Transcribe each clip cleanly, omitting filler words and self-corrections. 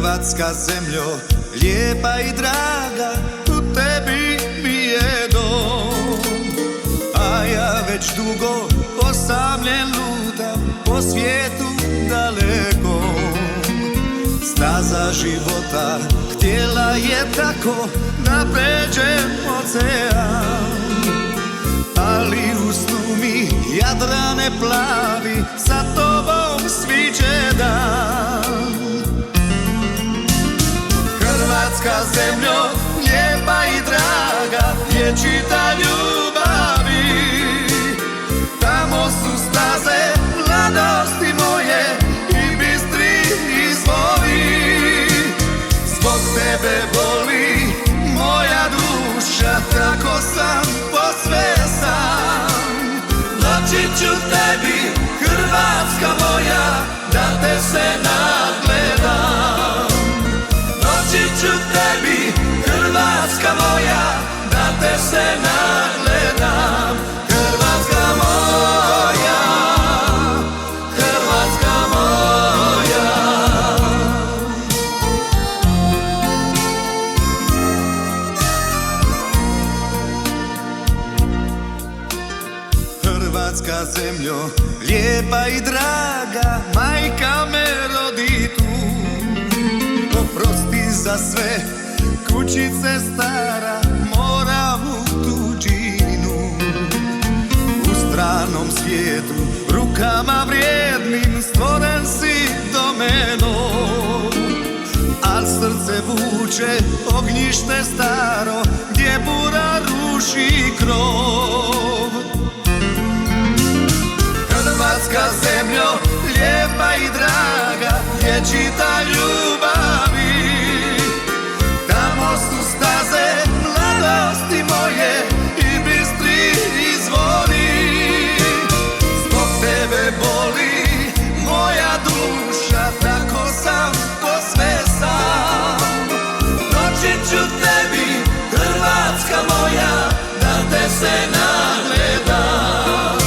Hrvatska zemljo, lijepa i draga, u tebi mi je dom. A ja već dugo osamljen lutam po svijetu dalekom. Staza života htjela je tako da pređem ocean, ali u snu mi Jadrane plavi, sa tobom sviće dan. Hrvatska zemljo, lijepa i draga, vječita ljubavi. Tamo su staze mladosti moje i bistri izvori. Zbog tebe boli moja duša, tako sam posve sam. Doći ću tebi, Hrvatska moja, da te se nadgledam. Doći ću tebi, Hrvatska moja, da te se nadgledam. Hrvatska moja, Hrvatska moja. Hrvatska zemljo, lijepa i draga, majka me rodi tu. Oprosti za sve, kućice stara, moram u tuđinu. U stranom svijetu, rukama vrijednim, stvoren si domenom. Al srce vuče ognjište staro, gdje bura ruši krov. Hrvatska zemljo, lijepa i draga, vječita ljubavi. Tamo su staze mladosti moje i bistri izvori. Zbog tebe boli moja duša, tako sam posve sam. Doći ću tebi, Hrvatska moja, da te se nagledam.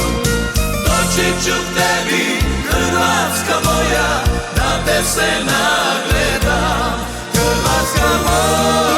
Doći ću tebi, Hrvatska moja, da te se nagledam. Hrvatska moja.